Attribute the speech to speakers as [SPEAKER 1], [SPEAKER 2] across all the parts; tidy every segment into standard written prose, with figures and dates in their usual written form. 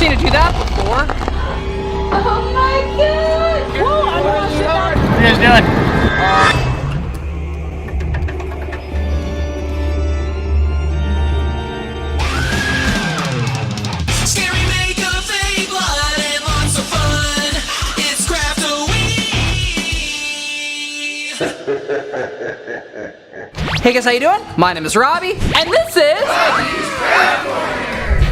[SPEAKER 1] seen it do that before.
[SPEAKER 2] Oh my god!
[SPEAKER 1] Whoa, I'm watching that. What are you guys doing?
[SPEAKER 3] Scary makeup, fake blood, and lots of fun. It's Craft-O-Wee.
[SPEAKER 1] Hey guys, how you doing? My name is Robby, and this is...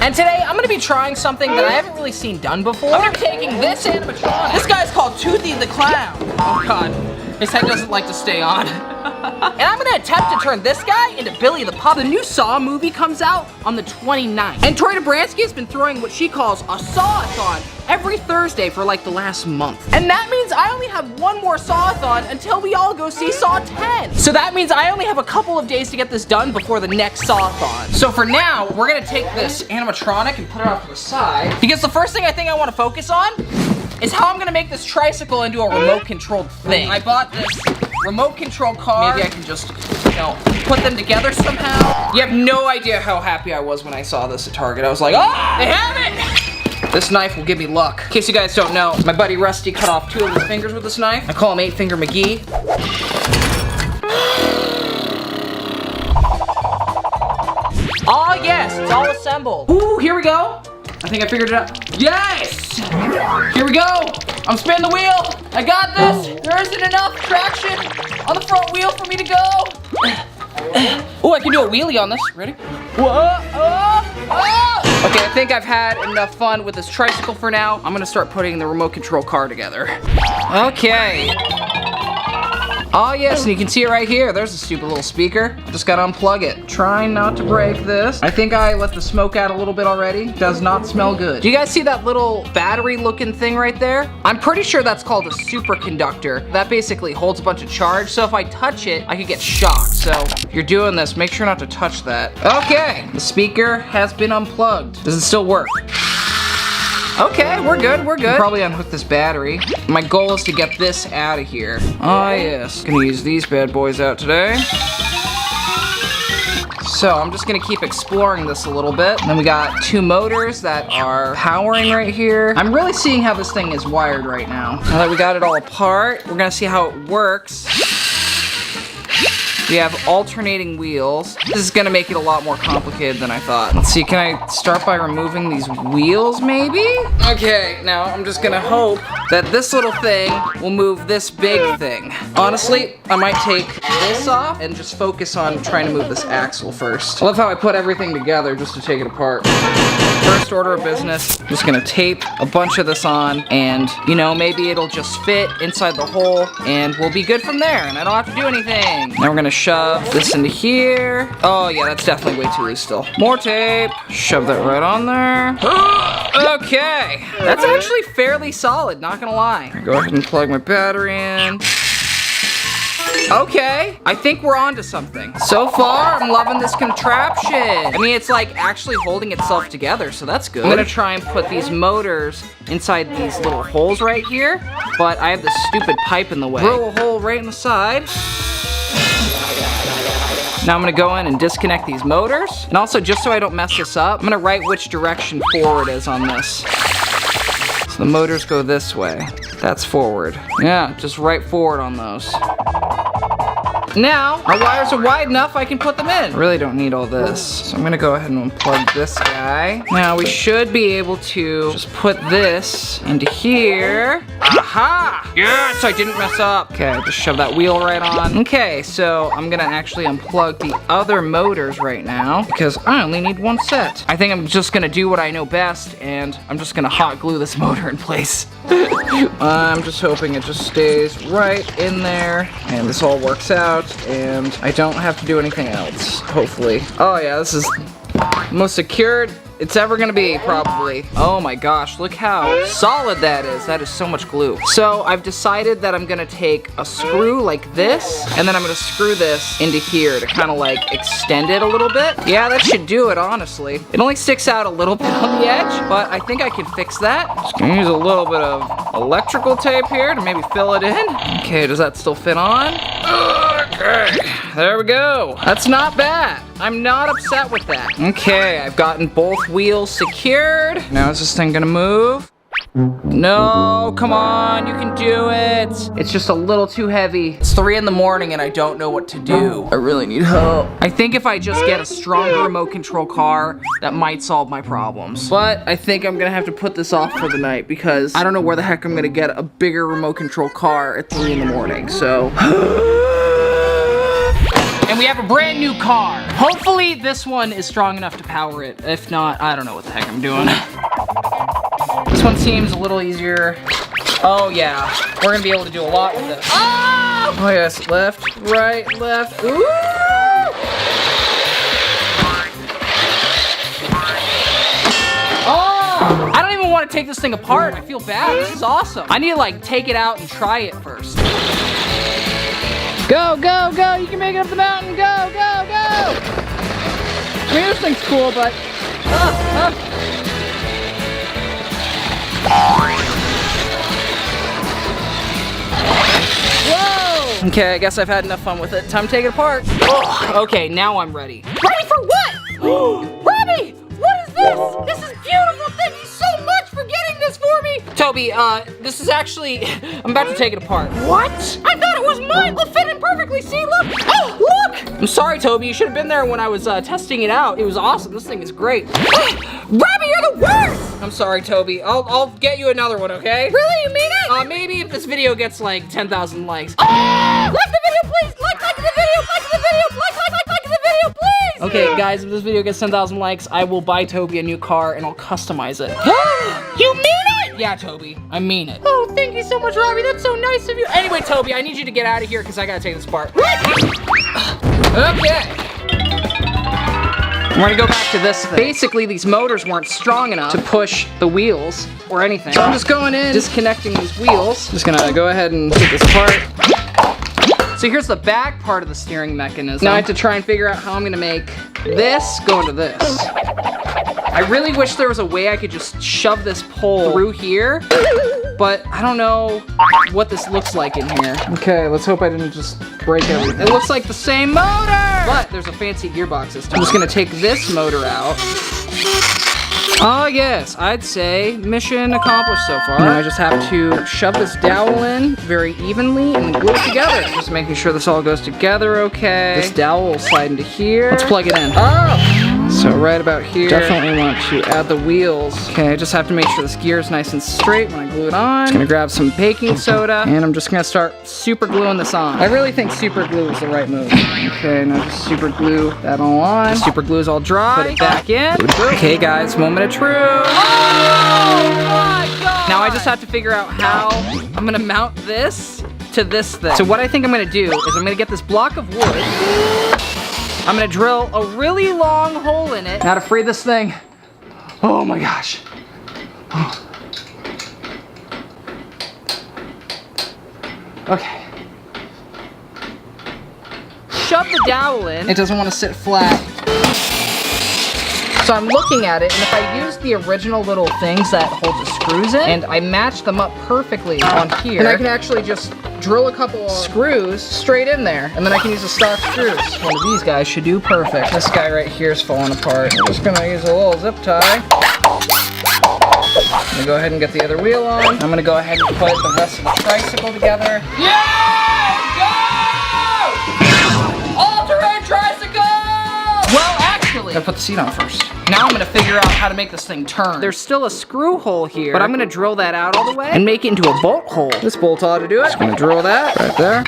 [SPEAKER 1] And today, I'm gonna be trying something that I haven't really seen done before. I'm gonna be taking this animatronic. This guy's called Toothy the Clown. Oh God, his head doesn't like to stay on. And I'm gonna attempt to turn this guy into Billy the Pup. The new Saw movie comes out on the 29th. And Tori has been throwing what she calls a Saw-a-thon every Thursday for like the last month. And that means I only have one more Saw-a-thon until we all go see Saw 10. So that means I only have a couple of days to get this done before the next Saw-a-thon. So for now, we're gonna take this animatronic and put it off to the side. Because the first thing I think I wanna focus on is how I'm gonna make this tricycle into a remote-controlled thing. I bought this remote-controlled car. Maybe I can just, you know, put them together somehow. You have no idea how happy I was when I saw this at Target. I was like, oh, they have it! This knife will give me luck. In case you guys don't know, my buddy Rusty cut off 2 of his fingers with this knife. I call him 8-Finger McGee. Oh yes, it's all assembled. Ooh, here we go. I think I figured it out. Yes! Here we go. I'm spinning the wheel. I got this. There isn't enough traction on the front wheel for me to go. Oh, I can do a wheelie on this. Ready? Whoa! Oh! Okay, I think I've had enough fun with this tricycle for now. I'm gonna start putting the remote control car together. Okay. Oh yes, and you can see it right here. There's a stupid little speaker. Just gotta unplug it. Trying not to break this. I think I let the smoke out a little bit already. Does not smell good. Do you guys see that little battery looking thing right there? I'm pretty sure that's called a superconductor. That basically holds a bunch of charge, so if I touch it, I could get shocked. So if you're doing this, make sure not to touch that. Okay, the speaker has been unplugged. Does it still work? Okay, we're good, we're good. Probably unhook this battery. My goal is to get this out of here. Oh yes, gonna use these bad boys out today. So I'm just gonna keep exploring this a little bit. And then we got 2 motors that are powering right here. I'm really seeing how this thing is wired right now. Now that we got it all apart, we're gonna see how it works. We have alternating wheels. This is gonna make it a lot more complicated than I thought. Let's see, can I start by removing these wheels maybe? Okay, now I'm just gonna hope that this little thing will move this big thing. Honestly, I might take this off and just focus on trying to move this axle first. I love how I put everything together just to take it apart. First order of business, I'm just gonna tape a bunch of this on and, you know, maybe it'll just fit inside the hole and we'll be good from there and I don't have to do anything. Now we're gonna shove this into here. Oh yeah, that's definitely way too loose still. More tape, shove that right on there. Okay, that's actually fairly solid, not gonna lie. Go ahead and plug my battery in. Okay, I think we're on to something. So far, I'm loving this contraption. I mean, it's like actually holding itself together, so that's good. I'm gonna try and put these motors inside these little holes right here, but I have this stupid pipe in the way. Drill a hole right in the side. Now I'm gonna go in and disconnect these motors. And also, just so I don't mess this up, I'm gonna write which direction forward is on this. So the motors go this way. That's forward. Yeah, just right forward on those. Now, our wires are wide enough I can put them in. I really don't need all this. So I'm gonna go ahead and unplug this guy. Now we should be able to just put this into here. Aha! Yes, I didn't mess up. Okay, just shove that wheel right on. Okay, so I'm gonna actually unplug the other motors right now because I only need 1 set. I think I'm just gonna do what I know best and I'm just gonna hot glue this motor in place. I'm just hoping it just stays right in there and this all works out and I don't have to do anything else, hopefully. Oh yeah, this is the most secured it's ever gonna be, probably. Oh my gosh, look how solid that is. That is so much glue. So I've decided that I'm gonna take a screw like this, and then I'm gonna screw this into here to kind of like extend it a little bit. Yeah, that should do it, honestly. It only sticks out a little bit on the edge, but I think I can fix that. Just gonna use a little bit of electrical tape here to maybe fill it in. Okay, does that still fit on? Okay, there we go. That's not bad. I'm not upset with that. Okay, I've gotten both wheels secured. Now is this thing gonna move? No, come on, you can do it. It's just a little too heavy. It's 3 in the morning and I don't know what to do. I really need help. I think if I just get a stronger remote control car, that might solve my problems. But I think I'm gonna have to put this off for the night because I don't know where the heck I'm gonna get a bigger remote control car at 3 in the morning, so. And we have a brand new car. Hopefully this one is strong enough to power it. If not, I don't know what the heck I'm doing. This one seems a little easier. Oh yeah, we're gonna be able to do a lot with this. Oh, oh yes, left, right, left. Ooh! Oh! I don't even want to take this thing apart. I feel bad. This is awesome. I need to like take it out and try it first. Go, go, go! You can make it up the mountain. Go, go, go! I mean, this thing's cool, but. Whoa! Okay, I guess I've had enough fun with it. Time to take it apart. Oh, okay, now I'm ready. Ready for what? Robby! What is this? This is beautiful. Thank you so much for getting this for me. Toby, this is actually, I'm about to take it apart. What? I thought it was mine. It'll fit in perfectly. See, look. Oh, look. I'm sorry, Toby. You should have been there when I was testing it out. It was awesome. This thing is great. Robby, you're the worst. I'm sorry, Toby. I'll get you another one, okay? Really? You mean it? Maybe if this video gets like 10,000 likes. Oh! Like the video, please. Like the video. Like the video. Like the video, please. Okay, guys, if this video gets 10,000 likes, I will buy Toby a new car and I'll customize it. You mean it? Yeah, Toby, I mean it. Oh, thank you so much, Robby. That's so nice of you. Anyway, Toby, I need you to get out of here because I gotta take this apart. Okay. We're gonna go back to this thing. Basically, these motors weren't strong enough to push the wheels or anything. So I'm just going in, disconnecting these wheels. Just gonna go ahead and take this apart. So here's the back part of the steering mechanism. Now I have to try and figure out how I'm gonna make this go into this. I really wish there was a way I could just shove this pole through here, but I don't know what this looks like in here. Okay, let's hope I didn't just break everything. It looks like the same motor, but there's a fancy gearbox system. I'm just gonna take this motor out. Oh yes, I'd say mission accomplished so far. Now I just have to shove this dowel in very evenly and glue it together. Just making sure this all goes together okay. This dowel will slide into here. Let's plug it in. Oh! So right about here, definitely want to add the wheels. Okay, I just have to make sure this gear is nice and straight when I glue it on. Just gonna grab some baking soda and I'm just gonna start super gluing this on. I really think super glue is the right move. Okay, now just super glue that all on. Super glue is all dry. Put it back in. Okay guys, moment of truth. Oh my God! Now I just have to figure out how I'm gonna mount this to this thing. So what I think I'm gonna do is I'm gonna get this block of wood. I'm gonna drill a really long hole in it. Now to free this thing. Oh my gosh. Oh. Okay. Shove the dowel in. It doesn't want to sit flat. So I'm looking at it, and if I use the original little things that hold the screws in, and I match them up perfectly on here, and I can actually just drill a couple of screws straight in there, and then I can use the stock screws. One of these guys should do perfect. This guy right here is falling apart. I'm just gonna use a little zip tie. I'm gonna go ahead and get the other wheel on. I'm gonna go ahead and put the rest of the tricycle together. Yeah! Go! All-terrain tricycle! Well, actually, gotta put the seat on first. Now I'm gonna figure out how to make this thing turn. There's still a screw hole here, but I'm gonna drill that out all the way and make it into a bolt hole. This bolt ought to do it. Just gonna drill that right there.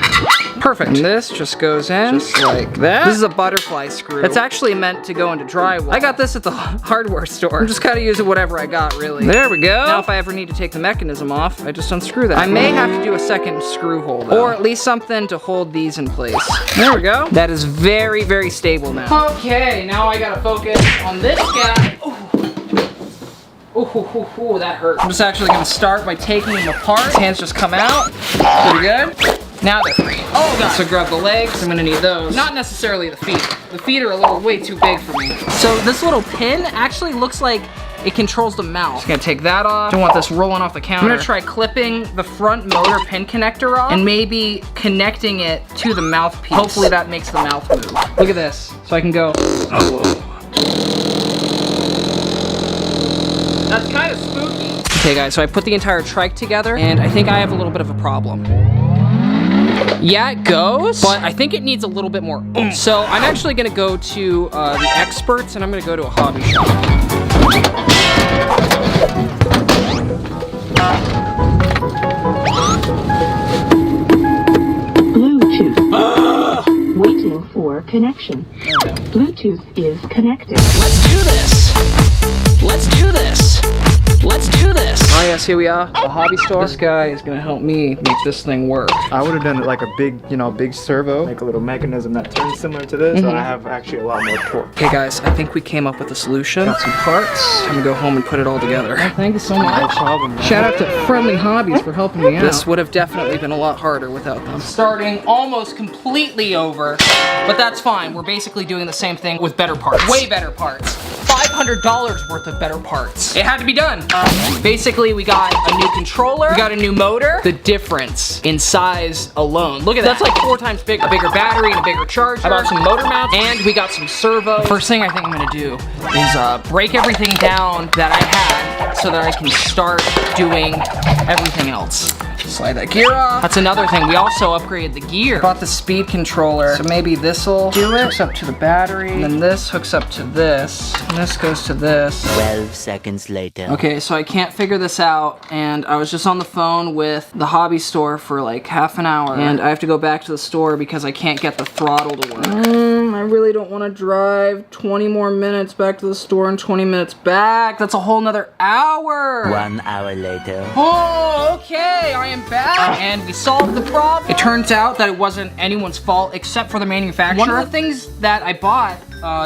[SPEAKER 1] Perfect. And this just goes in just like that. This is a butterfly screw. It's actually meant to go into drywall. I got this at the hardware store. I'm just kind of using whatever I got, really. There we go. Now if I ever need to take the mechanism off, I just unscrew that. I may have to do a second screw hole though, or at least something to hold these in place. There we go. That is very, very stable now. Okay, now I gotta focus on this guy. Ooh, that hurt. I'm just actually gonna start by taking them apart. His hands just come out. Pretty good. Now they're free. Oh god. So grab the legs. I'm gonna need those. Not necessarily the feet. The feet are a little way too big for me. So this little pin actually looks like it controls the mouth. Just gonna take that off. Don't want this rolling off the counter. I'm gonna try clipping the front motor pin connector off and maybe connecting it to the mouthpiece. Hopefully that makes the mouth move. Look at this. So I can go. That's kind of spooky. Okay guys, so I put the entire trike together and I think I have a little bit of a problem. Yeah, it goes, but I think it needs a little bit more oomph. So I'm actually gonna go to the experts and I'm gonna go to a hobby shop.
[SPEAKER 4] Bluetooth. Waiting for connection. Bluetooth is connected.
[SPEAKER 1] Let's do this. Let's do this. Let's do this. Oh yes, here we are, the hobby store. This guy is gonna help me make this thing work.
[SPEAKER 5] I would have done it like a big, big servo, like a little mechanism that turns similar to this, so I have actually a lot more torque.
[SPEAKER 1] Okay guys, I think we came up with a solution. Got some parts. I'm gonna go home and put it all together. Thank you so much.
[SPEAKER 5] No problem, man.
[SPEAKER 1] Shout out to Friendly Hobbies for helping me out. This would have definitely been a lot harder without them. Starting almost completely over, but that's fine. We're basically doing the same thing with better parts. Way better parts. $500 worth of better parts. It had to be done. Basically, we got a new controller, we got a new motor. The difference in size alone. Look at that. That's like 4 times bigger. A bigger battery and a bigger charger. I bought some motor mounts and we got some servos. First thing I think I'm gonna do is break everything down that I had so that I can start doing everything else. Slide that gear off. That's another thing. We also upgraded the gear. Bought the speed controller. So maybe this'll do it. Hooks up to the battery. And then this hooks up to this. And this goes to this.
[SPEAKER 6] 12 seconds later.
[SPEAKER 1] Okay, so I can't figure this out. And I was just on the phone with the hobby store for like half an hour. And I have to go back to the store because I can't get the throttle to work. I really don't want to drive 20 more minutes back to the store and 20 minutes back. That's a whole nother hour.
[SPEAKER 6] 1 hour later.
[SPEAKER 1] Oh, okay, I am back, and we solved the problem. It turns out that it wasn't anyone's fault except for the manufacturer. One of the things that I bought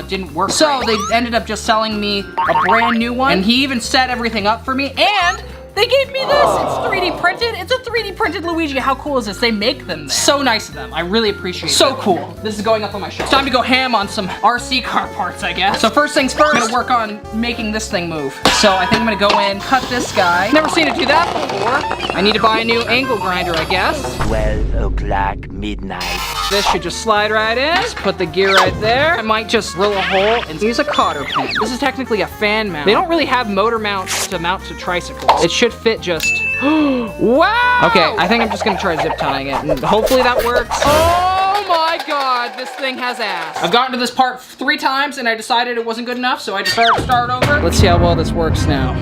[SPEAKER 1] didn't work. So they ended up just selling me a brand new one, and he even set everything up for me, and they gave me this. It's 3D printed. It's a 3D printed Luigi. How cool is this? They make them there. So nice of them. I really appreciate it. So cool. This is going up on my shelf. It's time to go ham on some RC car parts, I guess. So first things first, I'm gonna work on making this thing move. So I think I'm gonna go in, cut this guy. Never seen it do that before. I need to buy a new angle grinder, I guess.
[SPEAKER 6] 12 o'clock midnight.
[SPEAKER 1] This should just slide right in. Just put the gear right there. I might just drill a hole and use a cotter pin. This is technically a fan mount. They don't really have motor mounts to mount to tricycles. It should fit just, wow! Okay, I think I'm just gonna try zip tying it and hopefully that works. Oh my God, this thing has ass. I've gotten to this part 3 times and I decided it wasn't good enough, so I decided to start over. Let's see how well this works now.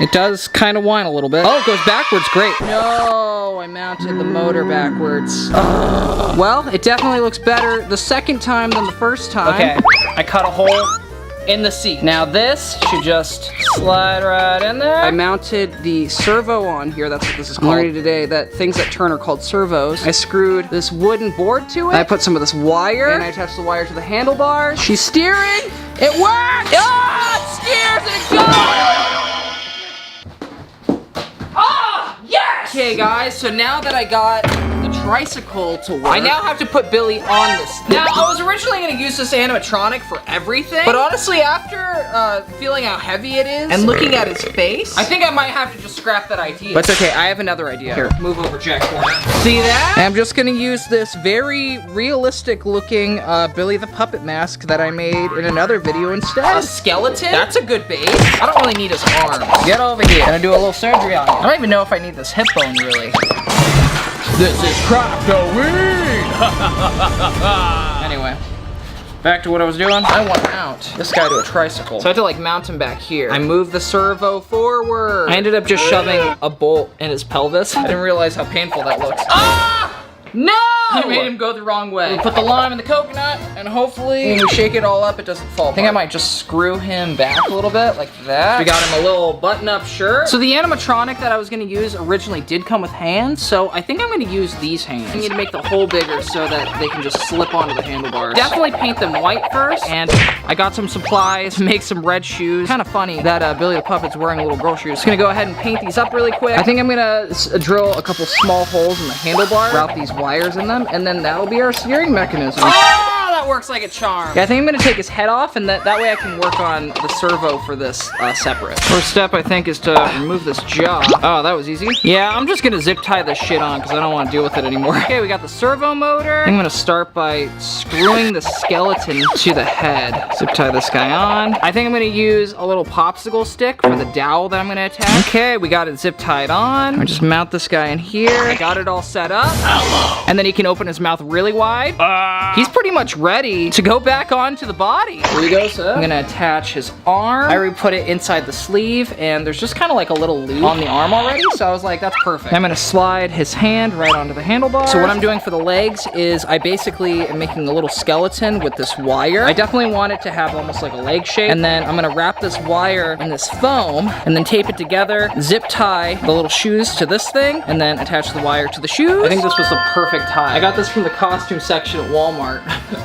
[SPEAKER 1] It does kind of whine a little bit. Oh, it goes backwards, great. No, I mounted the motor backwards. Well, it definitely looks better the second time than the first time. Okay, I cut a hole in the seat. Now this should just slide right in there. I mounted the servo on here. That's what this is called. I'm learning today that things that turn are called servos. I screwed this wooden board to it. I put some of this wire and I attached the wire to the handlebars. She's steering. It works! Ah, it steers and it goes! Ah, yes! Okay guys, so now that I got the tricycle to work, I now have to put Billy on this thing. Now, I was originally gonna use this animatronic for everything, but honestly, after feeling how heavy it is and looking at his face, I think I might have to just scrap that idea. But it's okay, I have another idea. Here, move over, Jack. See that? I'm just gonna use this very realistic looking Billy the Puppet mask that I made in another video instead. A skeleton? That's a good base. I don't really need his arms. Get over here. I'm gonna do a little surgery on you. I don't even know if I need this hip bone, really. This is Craft-O-Ween! Anyway, back to what I was doing. I want to mount this guy to a tricycle. So I had to like mount him back here. I moved the servo forward. I ended up just shoving a bolt in his pelvis. I didn't realize how painful that looks. Ah! No! I made him go the wrong way. We put the lime in the coconut, and hopefully when we shake it all up, it doesn't fall apart. I think I might just screw him back a little bit, like that. We got him a little button-up shirt. So the animatronic that I was gonna use originally did come with hands, so I think I'm gonna use these hands. I need to make the hole bigger so that they can just slip onto the handlebars. Definitely paint them white first, and I got some supplies to make some red shoes. Kind of funny that Billy the Puppet's wearing little girl shoes. Just gonna go ahead and paint these up really quick. I think I'm gonna drill a couple small holes in the handlebar, route these wires in them, and then that'll be our steering mechanism. Oh, that that works like a charm. Yeah, I think I'm gonna take his head off, and that way I can work on the servo for this separate. First step, I think, is to remove this jaw. Oh, that was easy. Yeah, I'm just gonna zip tie this shit on because I don't want to deal with it anymore. Okay, we got the servo motor. I'm gonna start by screwing the skeleton to the head. Zip tie this guy on. I think I'm gonna use a little popsicle stick for the dowel that I'm gonna attach. Okay, we got it zip tied on. I just mount this guy in here. I got it all set up. Hello. And then he can open his mouth really wide. He's pretty much ready to go back onto the body. Here we go, sir. I'm gonna attach his arm. I already put it inside the sleeve, and there's just kind of like a little loop on the arm already, so I was like, that's perfect. I'm gonna slide his hand right onto the handlebar. So what I'm doing for the legs is I basically am making a little skeleton with this wire. I definitely want it to have almost like a leg shape, and then I'm gonna wrap this wire in this foam, and then tape it together, zip tie the little shoes to this thing, and then attach the wire to the shoes. I think this was the perfect tie. I got this from the costume section at Walmart.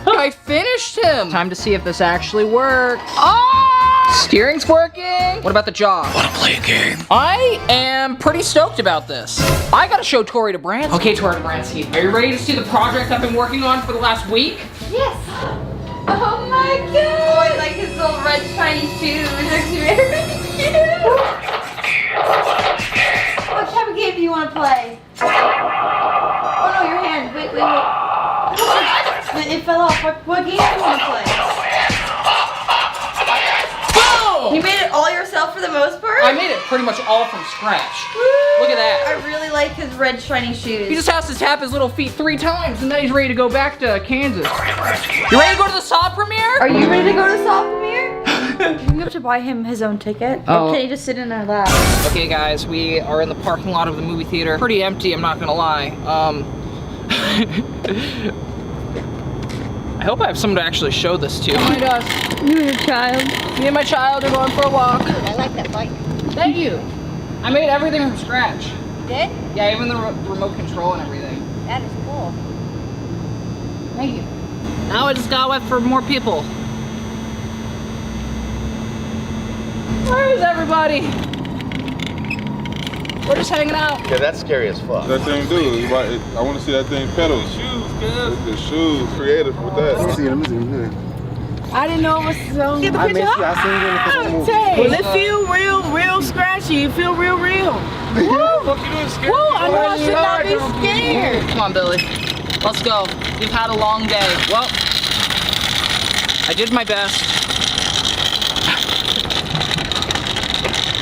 [SPEAKER 1] I finished him! Time to see if this actually works. Oh! Steering's working. What about the jaw? I wanna play a game. I am pretty stoked about this. I gotta show Tori to Bransky. Okay, Tori to Bransky, are you ready to see the project I've been working on for the last week?
[SPEAKER 2] Yes. Oh my god. Oh, I like his little red shiny shoes. It's very cute. What type of game do you want to play? Oh no, your hand. Wait. It fell off. What game do you want to play?
[SPEAKER 1] Boom!
[SPEAKER 2] You made it all yourself for the most part?
[SPEAKER 1] I made it pretty much all from scratch.
[SPEAKER 2] Woo!
[SPEAKER 1] Look at that.
[SPEAKER 2] I really like his red shiny shoes.
[SPEAKER 1] He just has to tap his little feet 3 times, and then he's ready to go back to Kansas. You ready to go to the Saw premiere?
[SPEAKER 2] Are you ready to go to Saw premiere? You have to buy him his own ticket.
[SPEAKER 1] Oh.
[SPEAKER 2] Or can he just sit in our lap?
[SPEAKER 1] Okay guys, we are in the parking lot of the movie theater. Pretty empty, I'm not gonna lie. I hope I have someone to actually show this to. Oh my gosh.
[SPEAKER 2] You and your child.
[SPEAKER 1] Me and my child are going for a walk.
[SPEAKER 7] I like that bike.
[SPEAKER 1] Thank you. I made everything from scratch.
[SPEAKER 7] You did?
[SPEAKER 1] Yeah, even the remote control and everything.
[SPEAKER 7] That is cool.
[SPEAKER 1] Thank you. Now I just gotta wait for more people. Where is everybody? We're just hanging out.
[SPEAKER 8] Yeah, that's scary as fuck.
[SPEAKER 9] That thing do. I want to see that thing pedal. Shoes, good. The shoes, creative with that.
[SPEAKER 5] Let me see it.
[SPEAKER 7] I didn't know it was so. Get the picture.
[SPEAKER 5] I seen it in the movie.
[SPEAKER 7] Well, it feel real scratchy. It feel real. Woo!
[SPEAKER 9] What you doing, scared?
[SPEAKER 7] Woo! I know I should not be scared.
[SPEAKER 1] Come on, Billy. Let's go. We've had a long day. Well, I did my best.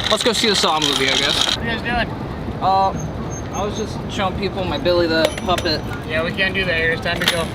[SPEAKER 1] Let's go see the Saw movie, I guess.
[SPEAKER 10] What are you guys doing?
[SPEAKER 1] I was just showing people my Billy the puppet.
[SPEAKER 10] Yeah, we can't do that here. It's time to go.